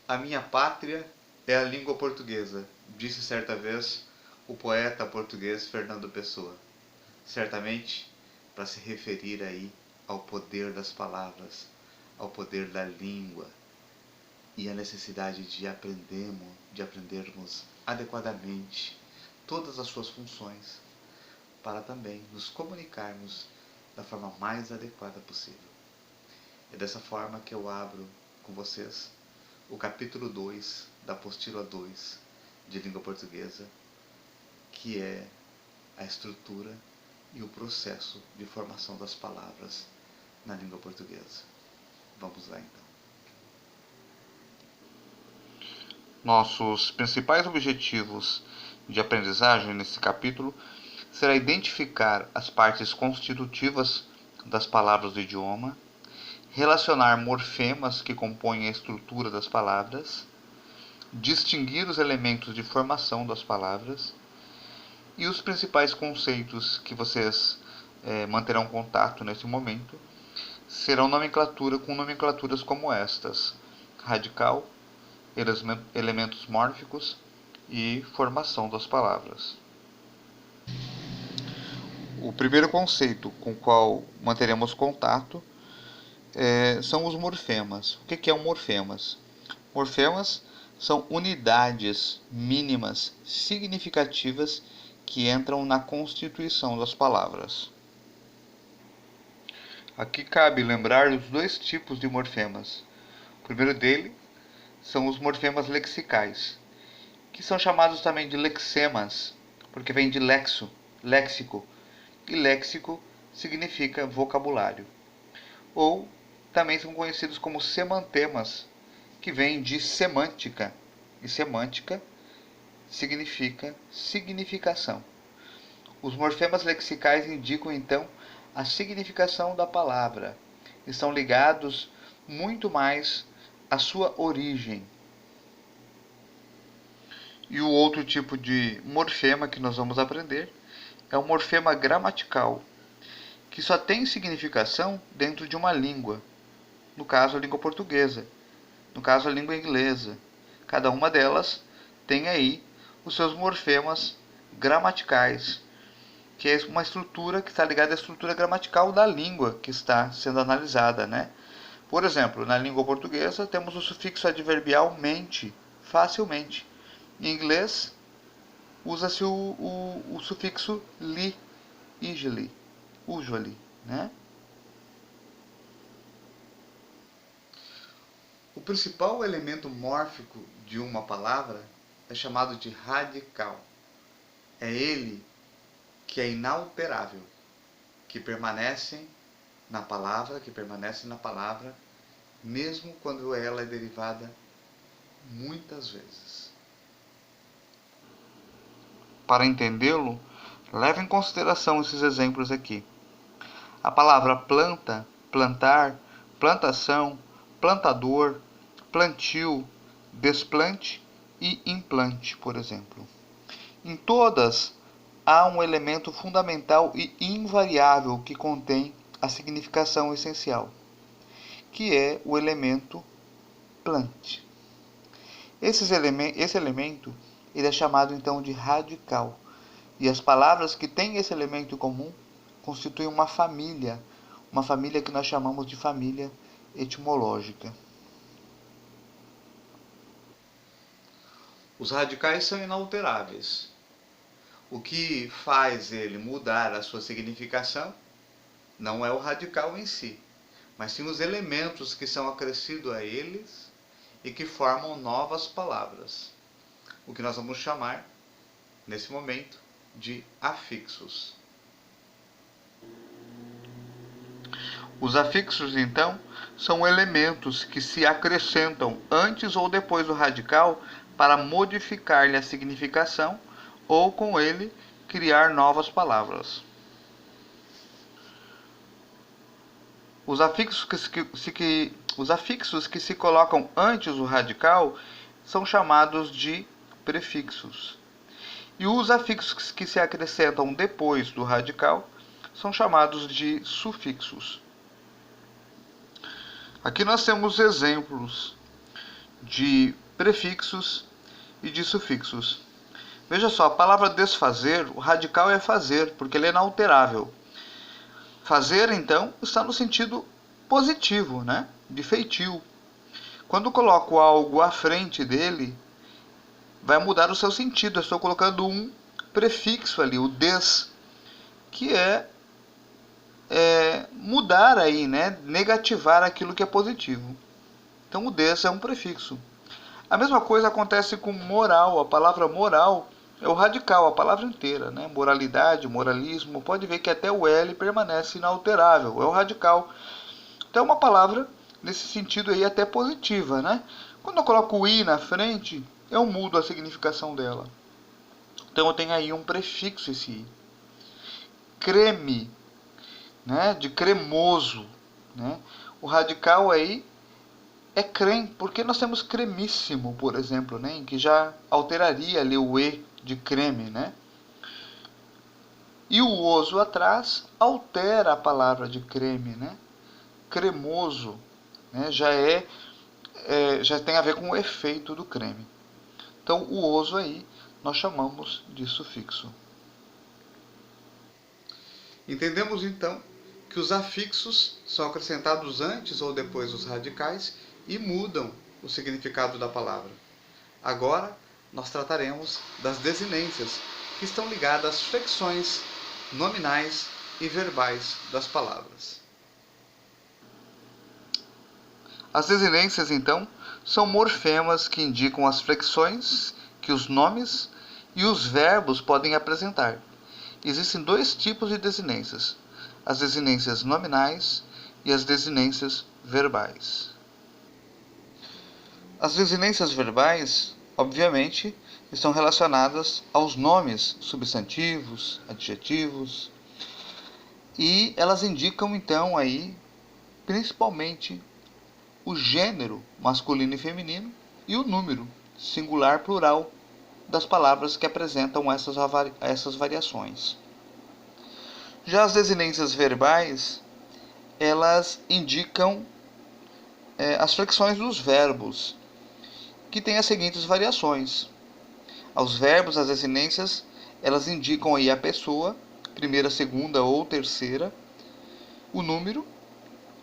A minha pátria é a língua portuguesa, disse certa vez o poeta português Fernando Pessoa. Certamente para se referir aí ao poder das palavras, ao poder da língua e a necessidade de aprendermos adequadamente todas as suas funções para também nos comunicarmos da forma mais adequada possível. É dessa forma que eu abro com vocês o capítulo 2 da apostila 2 de língua portuguesa, que é a estrutura e o processo de formação das palavras na língua portuguesa. Vamos lá então. Nossos principais objetivos de aprendizagem nesse capítulo será identificar as partes constitutivas das palavras do idioma, relacionar morfemas que compõem a estrutura das palavras, distinguir os elementos de formação das palavras e os principais conceitos que vocês manterão contato nesse momento serão com nomenclaturas como estas: radical, elementos mórficos e formação das palavras. O primeiro conceito com o qual manteremos contato são os morfemas. O que é um morfemas? Morfemas são unidades mínimas significativas que entram na constituição das palavras. Aqui cabe lembrar os dois tipos de morfemas. O primeiro deles são os morfemas lexicais, que são chamados também de lexemas, porque vem de lexo, léxico, e léxico significa vocabulário. Ou também são conhecidos como semantemas, que vem de semântica, e semântica significa significação. Os morfemas lexicais indicam então a significação da palavra, estão ligados muito mais à sua origem. E o outro tipo de morfema que nós vamos aprender é o morfema gramatical, que só tem significação dentro de uma língua, no caso a língua portuguesa, no caso a língua inglesa. Cada uma delas tem aí os seus morfemas gramaticais, que é uma estrutura que está ligada à estrutura gramatical da língua que está sendo analisada, né? Por exemplo, na língua portuguesa temos o sufixo adverbial mente, facilmente. Em inglês, usa-se o sufixo li, usually, né? O principal elemento mórfico de uma palavra é chamado de radical. É ele que é inalterável, que permanece na palavra, mesmo quando ela é derivada muitas vezes. Para entendê-lo, leve em consideração esses exemplos aqui. A palavra planta, plantar, plantação, plantador, plantio, desplante e implante, por exemplo. Em todas, há um elemento fundamental e invariável que contém a significação essencial, que é o elemento plant. Esse elemento ele é chamado então de radical, e as palavras que têm esse elemento comum constituem uma família que nós chamamos de família etimológica. Os radicais são inalteráveis. O que faz ele mudar a sua significação não é o radical em si, mas sim os elementos que são acrescidos a eles e que formam novas palavras, o que nós vamos chamar, nesse momento, de afixos. Os afixos, então, são elementos que se acrescentam antes ou depois do radical para modificar-lhe a significação ou, com ele, criar novas palavras. Os afixos que se colocam antes do radical são chamados de prefixos. E os afixos que se acrescentam depois do radical são chamados de sufixos. Aqui nós temos exemplos de prefixos e de sufixos. Veja só, a palavra desfazer, o radical é fazer, porque ele é inalterável. Fazer, então, está no sentido positivo, né? De feitio. Quando coloco algo à frente dele, vai mudar o seu sentido. Eu estou colocando um prefixo ali, o des, que é mudar aí, né? Negativar aquilo que é positivo. Então o des é um prefixo. A mesma coisa acontece com moral. A palavra moral é o radical, a palavra inteira, né? Moralidade, moralismo. Pode ver que até o L permanece inalterável, é o radical. Então é uma palavra nesse sentido aí até positiva, né? Quando eu coloco o i na frente, eu mudo a significação dela. Então eu tenho aí um prefixo esse i. Creme, né? De cremoso, né? O radical aí é creme, porque nós temos cremíssimo, por exemplo, né? Em que já alteraria ali o e de creme, né? E o oso atrás altera a palavra de creme, né? Cremoso, né? Já tem a ver com o efeito do creme. Então o oso aí nós chamamos de sufixo. Entendemos então que os afixos são acrescentados antes ou depois dos radicais e mudam o significado da palavra. Agora, nós trataremos das desinências, que estão ligadas às flexões nominais e verbais das palavras. As desinências, então, são morfemas que indicam as flexões que os nomes e os verbos podem apresentar. Existem dois tipos de desinências: as desinências nominais e as desinências verbais. As desinências verbais, obviamente, estão relacionadas aos nomes, substantivos, adjetivos, e elas indicam então aí principalmente o gênero masculino e feminino e o número singular plural das palavras que apresentam essas variações. Já as desinências verbais, elas indicam as flexões dos verbos, que têm as seguintes variações. Aos verbos, as desinências, elas indicam aí a pessoa, primeira, segunda ou terceira, o número,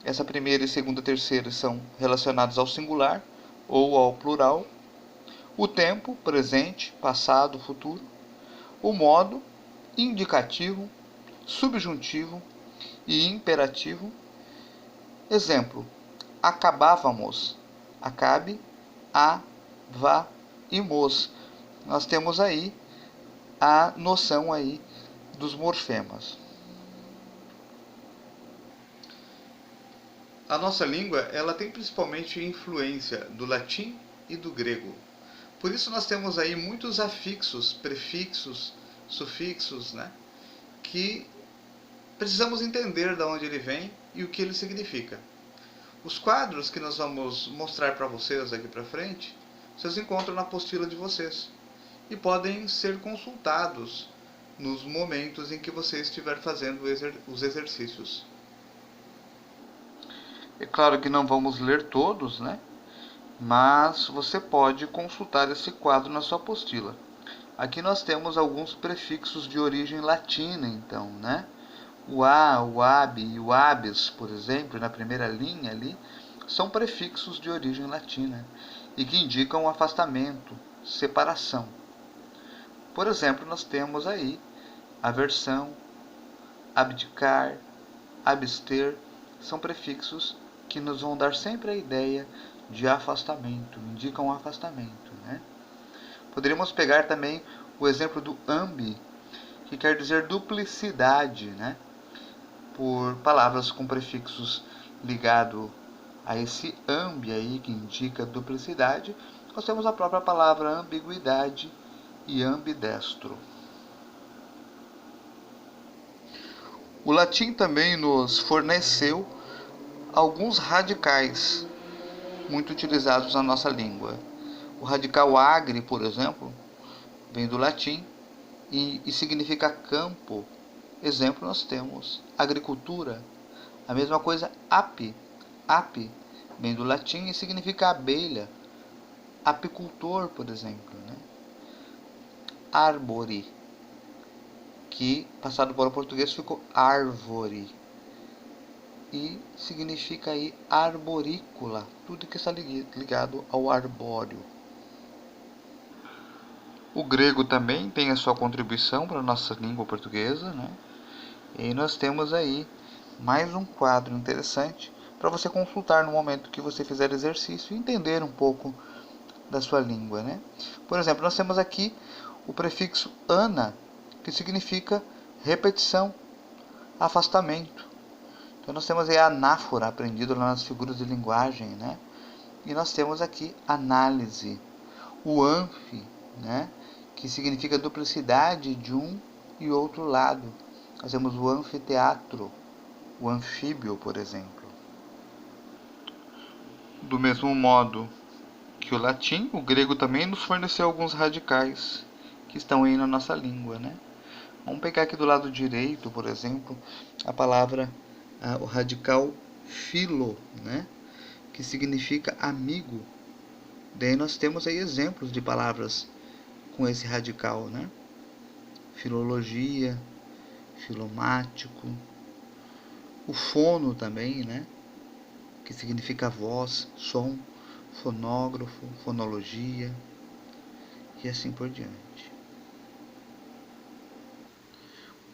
essa primeira e segunda e terceira são relacionados ao singular ou ao plural, o tempo, presente, passado, futuro, o modo, indicativo, subjuntivo e imperativo. Exemplo: acabávamos, acabe, a, vá e mos. Nós temos aí a noção aí dos morfemas. A nossa língua, ela tem principalmente influência do latim e do grego. Por isso nós temos aí muitos afixos, prefixos, sufixos, né? Que precisamos entender de onde ele vem e o que ele significa. Os quadros que nós vamos mostrar para vocês aqui para frente, vocês encontram na apostila de vocês e podem ser consultados nos momentos em que você estiver fazendo os exercícios. É claro que não vamos ler todos, né? Mas você pode consultar esse quadro na sua apostila. Aqui nós temos alguns prefixos de origem latina, então, né? O a, o ab e o abes, por exemplo, na primeira linha ali, são prefixos de origem latina e que indicam afastamento, separação. Por exemplo, nós temos aí aversão, abdicar, abster, são prefixos que nos vão dar sempre a ideia de afastamento, indicam afastamento, né? Poderíamos pegar também o exemplo do ambi, que quer dizer duplicidade, né? Por palavras com prefixos ligado a esse ambi aí, que indica duplicidade, nós temos a própria palavra ambiguidade e ambidestro. O latim também nos forneceu alguns radicais muito utilizados na nossa língua. O radical agri, por exemplo, vem do latim e significa campo. Exemplo, nós temos agricultura. A mesma coisa, ape. Ape vem do latim e significa abelha. apicultor, por exemplo, né? Árvore, que passado para o português ficou árvore, e significa aí arborícola, tudo que está ligado ao arbóreo. O grego também tem a sua contribuição para a nossa língua portuguesa, né? E nós temos aí mais um quadro interessante para você consultar no momento que você fizer exercício e entender um pouco da sua língua, né? Por exemplo, nós temos aqui o prefixo ana, que significa repetição, afastamento. Então nós temos aí a anáfora, aprendido lá nas figuras de linguagem, né? E nós temos aqui análise. O anfi, né? Que significa duplicidade de um e outro lado. Nós temos o anfiteatro, o anfíbio, por exemplo. Do mesmo modo que o latim, o grego também nos forneceu alguns radicais que estão aí na nossa língua, né? Vamos pegar aqui do lado direito, por exemplo, a palavra, o radical philo, né? Que significa amigo. Daí nós temos aí exemplos de palavras com esse radical, né? Filologia, filomático. O fono também, né? Que significa voz, som, fonógrafo, fonologia e assim por diante.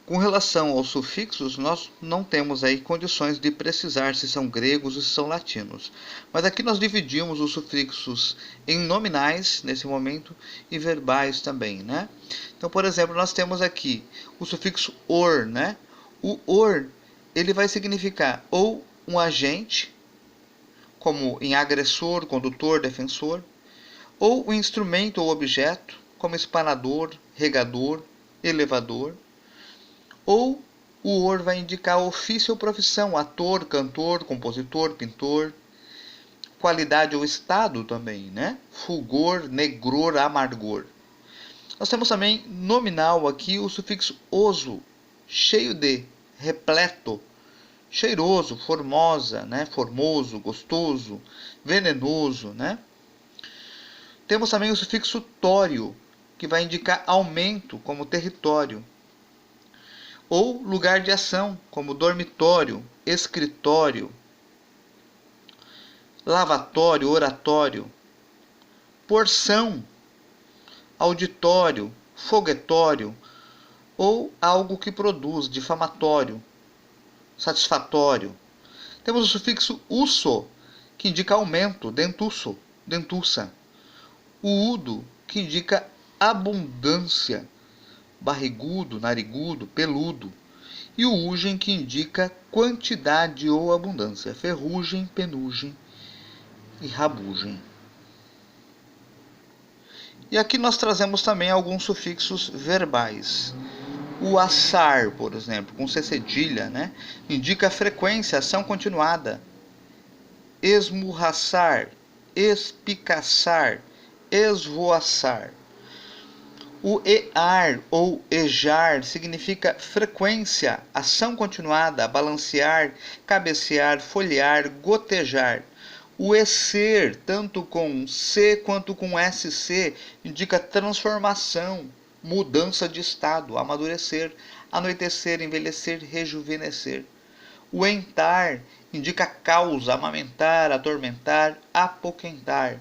Com relação aos sufixos, nós não temos aí condições de precisar se são gregos ou se são latinos. Mas aqui nós dividimos os sufixos em nominais, nesse momento, e verbais também, né? Então, por exemplo, nós temos aqui o sufixo or, né? O or, ele vai significar ou um agente, como em agressor, condutor, defensor, ou um instrumento ou objeto, como espanador, regador, elevador. Ou o or vai indicar ofício ou profissão, ator, cantor, compositor, pintor. Qualidade ou estado também, né? Fulgor, negror, amargor. Nós temos também nominal aqui o sufixo oso, cheio de, repleto, cheiroso, formosa, né? Formoso, gostoso, venenoso, né? Temos também o sufixo tório, que vai indicar aumento, como território. Ou lugar de ação, como dormitório, escritório, lavatório, oratório, porção, auditório, foguetório, ou algo que produz, difamatório, satisfatório. Temos o sufixo uso, que indica aumento, dentuço, dentuça. O udo, que indica abundância, barrigudo, narigudo, peludo. E o ugem, que indica quantidade ou abundância, ferrugem, penugem e rabugem. E aqui nós trazemos também alguns sufixos verbais. O assar, por exemplo, com C cedilha, né? Indica frequência, ação continuada. Esmurraçar, espicaçar, esvoaçar. O ear ou ejar significa frequência, ação continuada, balancear, cabecear, folhear, gotejar. O esser, tanto com C quanto com SC, indica transformação, mudança de estado, amadurecer, anoitecer, envelhecer, rejuvenescer. O entar indica causa, amamentar, atormentar, apoquentar.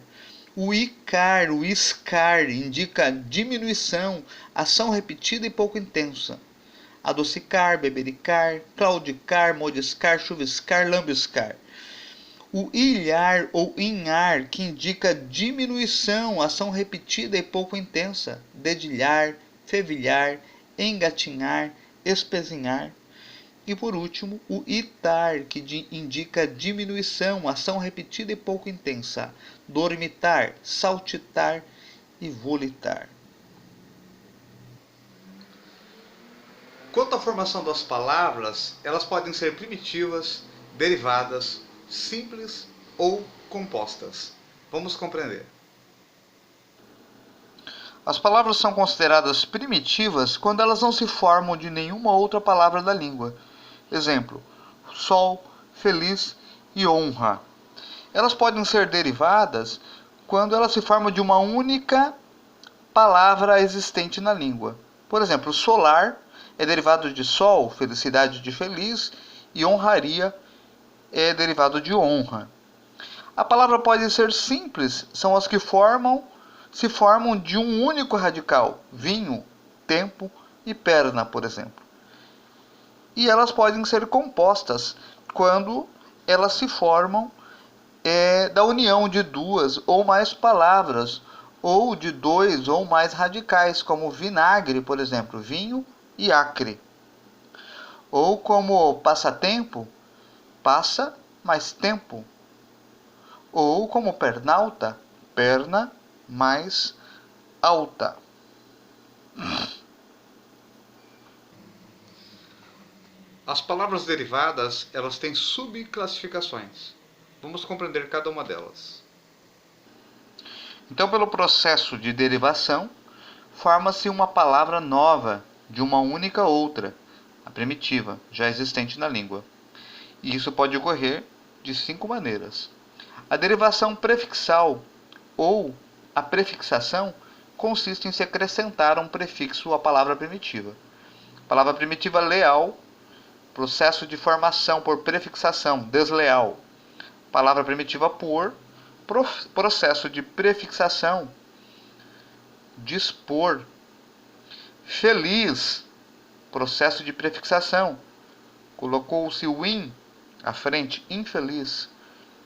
O icar, o iscar, indica diminuição, ação repetida e pouco intensa. Adocicar, bebericar, claudicar, modiscar, chuviscar, lambiscar. O ilhar ou inhar, que indica diminuição, ação repetida e pouco intensa. Dedilhar, fevilhar, engatinhar, espezinhar. E por último, o itar, que indica diminuição, ação repetida e pouco intensa. Dormitar, saltitar e volitar. Quanto à formação das palavras, elas podem ser primitivas, derivadas, simples ou compostas. Vamos compreender. As palavras são consideradas primitivas quando elas não se formam de nenhuma outra palavra da língua. Exemplo, sol, feliz e honra. Elas podem ser derivadas quando ela se forma de uma única palavra existente na língua. Por exemplo, solar é derivado de sol, felicidade de feliz, e honraria é derivado de honra. A palavra pode ser simples, são as que se formam de um único radical, vinho, tempo e perna, por exemplo. E elas podem ser compostas quando elas se formam da união de duas ou mais palavras, ou de dois ou mais radicais, como vinagre, por exemplo, vinho e acre. Ou como passatempo, passa mais tempo. Ou como pernalta, perna mais alta. As palavras derivadas, elas têm subclassificações. Vamos compreender cada uma delas. Então, pelo processo de derivação, forma-se uma palavra nova de uma única outra, a primitiva, já existente na língua. E isso pode ocorrer de 5 maneiras. A derivação prefixal ou a prefixação consiste em se acrescentar um prefixo à palavra primitiva. Palavra primitiva leal, processo de formação por prefixação, desleal. Palavra primitiva por, processo de prefixação, dispor. Feliz, processo de prefixação, colocou-se o in à frente, infeliz.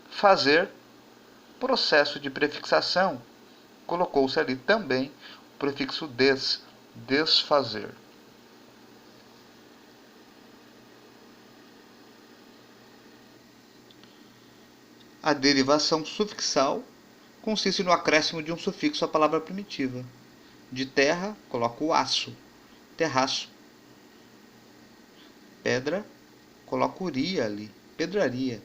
Fazer, processo de prefixação, colocou-se ali também o prefixo des, desfazer. A derivação sufixal consiste no acréscimo de um sufixo à palavra primitiva. De terra, coloco o aço, terraço. Pedra, coloco uria ali, pedraria.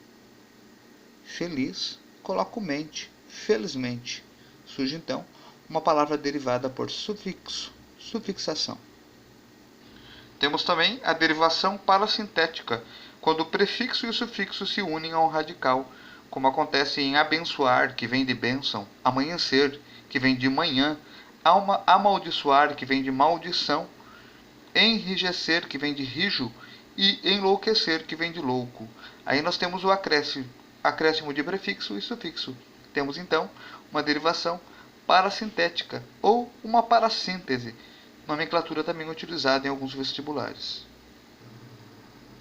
Feliz, coloco mente, felizmente. Surge então uma palavra derivada por sufixo, sufixação. Temos também a derivação parasintética, quando o prefixo e o sufixo se unem a um radical, como acontece em abençoar, que vem de bênção, amanhecer, que vem de manhã, amaldiçoar, que vem de maldição, enrijecer, que vem de rijo, e enlouquecer, que vem de louco. Aí nós temos o acréscimo de prefixo e sufixo. Temos então uma derivação parasintética ou uma parassíntese, nomenclatura também utilizada em alguns vestibulares.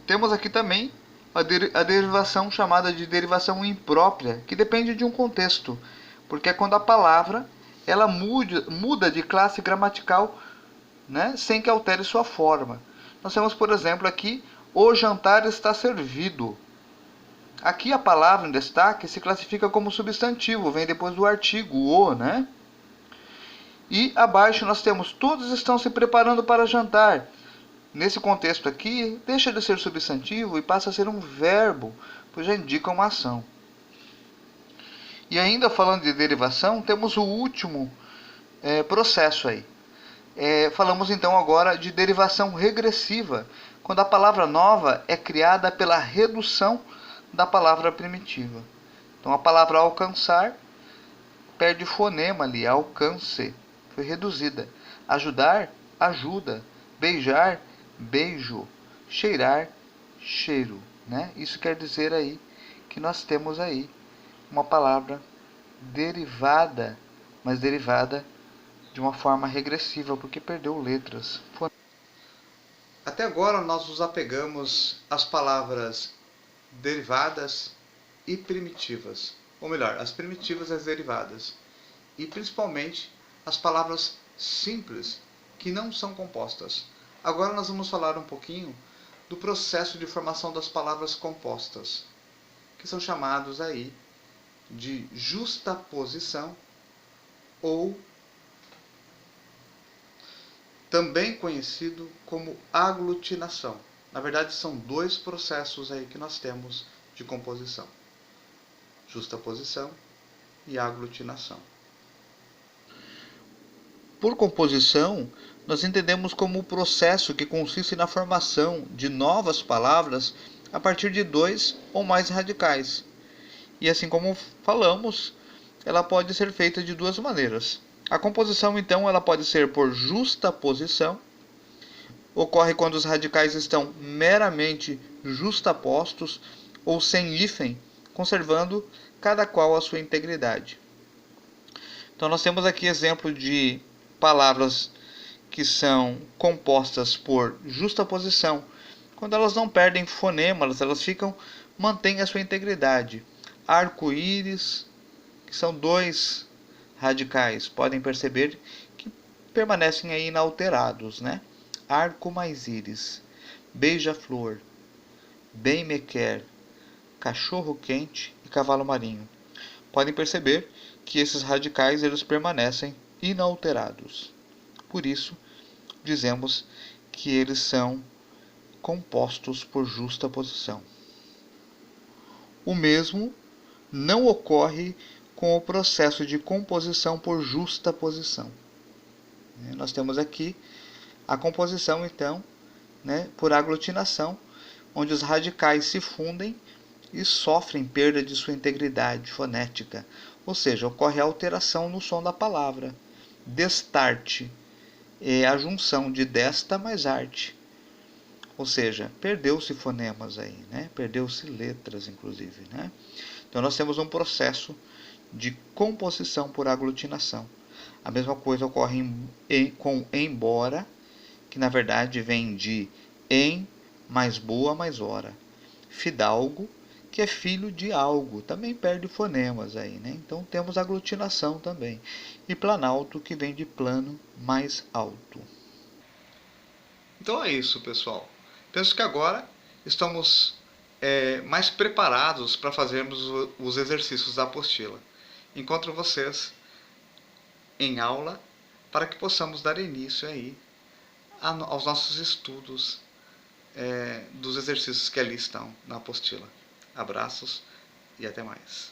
Temos aqui também a derivação chamada de derivação imprópria, que depende de um contexto, porque é quando a palavra ela muda de classe gramatical, né, sem que altere sua forma. Nós temos, por exemplo, aqui, o jantar está servido. Aqui a palavra em destaque se classifica como substantivo, vem depois do artigo, o, né? E abaixo nós temos, todos estão se preparando para jantar. Nesse contexto aqui, deixa de ser substantivo e passa a ser um verbo, pois já indica uma ação. E ainda falando de derivação, temos o último processo aí. Falamos então agora de derivação regressiva, quando a palavra nova é criada pela redução da palavra primitiva. Então a palavra alcançar perde fonema ali, alcance, foi reduzida. Ajudar, ajuda. Beijar, beijo. Cheirar, cheiro, né? Isso quer dizer aí que nós temos aí uma palavra derivada, mas derivada de uma forma regressiva, porque perdeu letras. Até agora nós nos apegamos às palavras derivadas e primitivas, ou melhor, as primitivas e as derivadas, e principalmente as palavras simples que não são compostas. Agora nós vamos falar um pouquinho do processo de formação das palavras compostas, que são chamados aí de justaposição ou também conhecido como aglutinação. Na verdade, são 2 processos aí que nós temos de composição: justaposição e aglutinação. Por composição, nós entendemos como o processo que consiste na formação de novas palavras a partir de 2 ou mais radicais. E assim como falamos, ela pode ser feita de duas maneiras. A composição, então, ela pode ser por justaposição. Ocorre quando os radicais estão meramente justapostos ou sem hífen, conservando cada qual a sua integridade. Então nós temos aqui exemplo de palavras que são compostas por justaposição. Quando elas não perdem fonemas, elas mantêm a sua integridade. Arco-íris, que são dois radicais, podem perceber que permanecem aí inalterados, né? Arco mais íris, beija-flor, bem-me-quer, cachorro-quente e cavalo marinho. Podem perceber que esses radicais eles permanecem inalterados. Por isso, dizemos que eles são compostos por justaposição. O mesmo não ocorre com o processo de composição por justaposição. Nós temos aqui a composição, então, por aglutinação, onde os radicais se fundem e sofrem perda de sua integridade fonética, ou seja, ocorre alteração no som da palavra. Destarte é a junção de desta mais arte, ou seja, perdeu-se fonemas aí, perdeu-se letras, inclusive. Então nós temos um processo de composição por aglutinação. A mesma coisa ocorre com embora, que na verdade vem de em mais boa mais hora. Fidalgo, que é filho de algo, também perde fonemas aí, Então temos aglutinação também. E planalto, que vem de plano mais alto. Então é isso, pessoal. Penso que agora estamos mais preparados para fazermos os exercícios da apostila. Encontro vocês em aula para que possamos dar início aí aos nossos estudos dos exercícios que ali estão na apostila. Abraços e até mais.